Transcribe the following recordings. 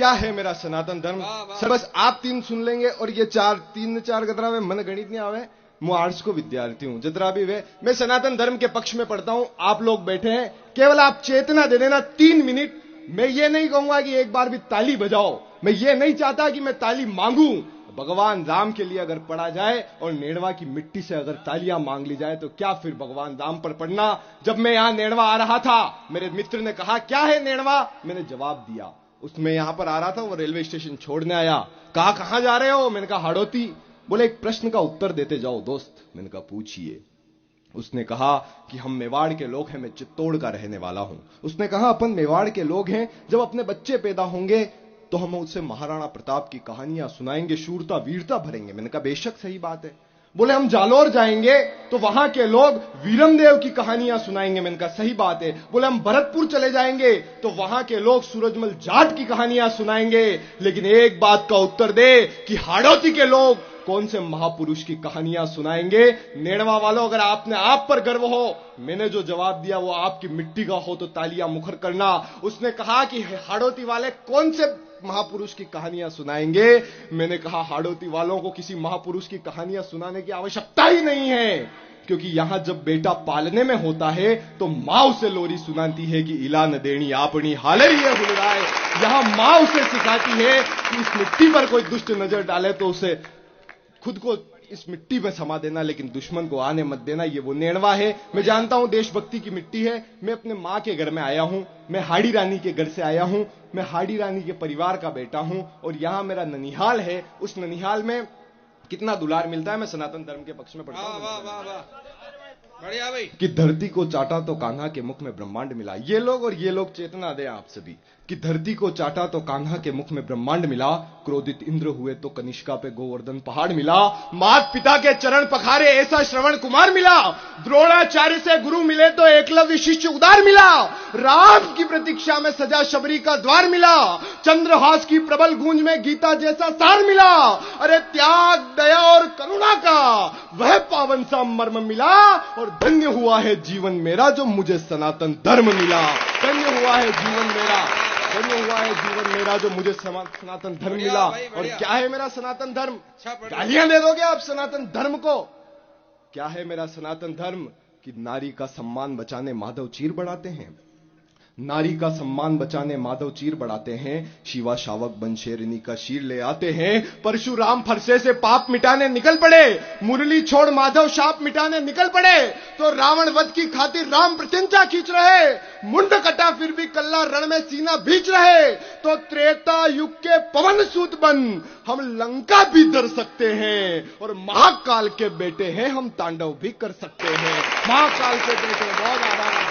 क्या है मेरा सनातन धर्म। सर बस आप तीन सुन लेंगे और ये तीन चार गतरा में मन गणित नहीं आवे। मैं आर्ट्स को विद्यार्थी हूं, जितना भी वे मैं सनातन धर्म के पक्ष में पढ़ता हूं। आप लोग बैठे हैं, केवल आप चेतना दे देना 3 मिनट। मैं ये नहीं कहूंगा कि एक बार भी ताली बजाओ, मैं ये नहीं चाहता कि मैं ताली मांगू। भगवान राम के लिए अगर पढ़ा जाए और नेड़वा की मिट्टी से अगर तालियां मांग ली जाए तो क्या फिर भगवान राम पर पढ़ना। जब मैं यहां नेड़वा आ रहा था, मेरे मित्र ने कहा क्या है नेड़वा, मैंने जवाब दिया। उसमें यहां पर आ रहा था, वो रेलवे स्टेशन छोड़ने आया, कहा कहां जा रहे हो, मैंने कहा हाड़ौती। बोले एक प्रश्न का उत्तर देते जाओ दोस्त। मैंने कहा पूछिए। उसने कहा कि हम मेवाड़ के लोग हैं, मैं चित्तौड़ का रहने वाला हूं। उसने कहा अपन मेवाड़ के लोग हैं, जब अपने बच्चे पैदा होंगे तो हम उससे महाराणा प्रताप की कहानियां सुनाएंगे, शूरता वीरता भरेंगे। मैंने कहा बेशक सही बात है। बोले हम जालोर जाएंगे तो वहां के लोग वीरमदेव की कहानियां सुनाएंगे। मैंने कहा सही बात है। बोले हम भरतपुर चले जाएंगे तो वहां के लोग सूरजमल जाट की कहानियां सुनाएंगे, लेकिन एक बात का उत्तर दे कि हाड़ौती के लोग कौन से महापुरुष की कहानियां सुनाएंगे। नेड़वा वालों, अगर आपने आप पर गर्व हो, मैंने जो जवाब दिया वो आपकी मिट्टी का हो तो तालियां मुखर करना। उसने कहा कि हाड़ौती वाले कौन से महापुरुष की कहानियां सुनाएंगे। मैंने कहा हाड़ौती वालों को किसी महापुरुष की कहानियां सुनाने की आवश्यकता ही नहीं है, क्योंकि यहां जब बेटा पालने में होता है तो मां उसे लोरी सुनाती है कि इला न देनी आपनी हालर ये हुलराए। यहां मां उसे सिखाती है कि इस मिट्टी पर कोई दुष्ट नजर डाले तो उसे खुद को इस मिट्टी में समा देना, लेकिन दुश्मन को आने मत देना। ये वो नेड़वा है। मैं जानता हूं देशभक्ति की मिट्टी है। मैं अपने मां के घर में आया हूं, मैं हाड़ी रानी के घर से आया हूं, मैं हाड़ी रानी के परिवार का बेटा हूं और यहां मेरा ननिहाल है। उस ननिहाल में कितना दुलार मिलता है। मैं सनातन धर्म के पक्ष में पढ़ता हूं। वाह वाह वाह, बढ़िया भाई। कि धरती को चाटा तो कान्हा के मुख में ब्रह्मांड मिला। ये लोग और ये लोग चेतना दे आप सभी कि धरती को चाटा तो कान्हा के मुख में ब्रह्मांड मिला, क्रोधित इंद्र हुए तो कनिष्का पे गोवर्धन पहाड़ मिला, मात पिता के चरण पखारे ऐसा श्रवण कुमार मिला, द्रोणाचार्य से गुरु मिले तो एकलव्य शिष्य उदार मिला, राम की प्रतीक्षा में सजा शबरी का द्वार मिला, चंद्रहास की प्रबल गूंज में गीता जैसा सार मिला। अरे त्याग दया और करुणा का वह पावन सा मर्म मिला और धन्य हुआ है जीवन मेरा जो मुझे सनातन धर्म मिला। धन्य हुआ है जीवन मेरा, धन्य हुआ है जीवन मेरा जो मुझे सनातन धर्म मिला। और क्या है मेरा सनातन धर्म? गालियां दे दोगे आप सनातन धर्म को? क्या है मेरा सनातन धर्म? कि नारी का सम्मान बचाने माधव चीर बढ़ाते हैं, नारी का सम्मान बचाने माधव चीर बढ़ाते हैं, शिवा शावक बन शेरनी का शीर ले आते हैं, परशुराम फरसे से पाप मिटाने निकल पड़े, मुरली छोड़ माधव शाप मिटाने निकल पड़े, तो रावण वध की खातिर राम प्रत्यंचा खींच रहे, मुंड कटा फिर भी कल्ला रण में सीना भींच रहे, तो त्रेता युग के पवन सूत बन हम लंका भी धर सकते हैं और महाकाल के बेटे हैं हम तांडव भी कर सकते हैं। महाकाल के बेटे, बहुत आभार।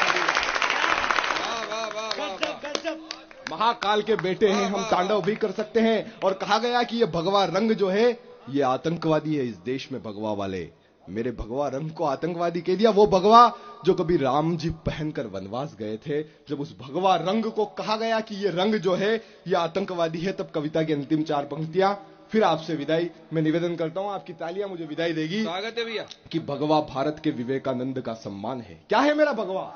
महाकाल के बेटे हैं हम तांडव भी कर सकते हैं। और कहा गया कि ये भगवा रंग जो है ये आतंकवादी है इस देश में। भगवा वाले मेरे भगवा रंग को आतंकवादी कह दिया। वो भगवा जो कभी राम जी पहनकर वनवास गए थे, जब उस भगवा रंग को कहा गया कि ये रंग जो है ये आतंकवादी है, तब कविता की अंतिम 4 पंक्तियां। फिर आपसे विदाई। मैं निवेदन करता हूं, आपकी तालियां मुझे विदाई देगी। स्वागत है भैया। कि भगवा भारत के विवेकानंद का सम्मान है। क्या है मेरा भगवा?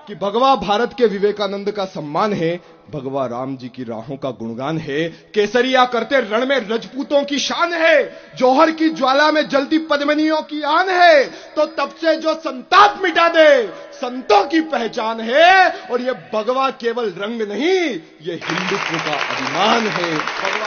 कि भगवा भारत के विवेकानंद का सम्मान है, भगवा राम जी की राहों का गुणगान है, केसरिया करते रण में रजपूतों की शान है, जौहर की ज्वाला में जलती पद्मनियों की आन है, तो तब से जो संताप मिटा दे संतों की पहचान है। और ये भगवा केवल रंग नहीं, ये हिंदुत्व का अभिमान है। भगवा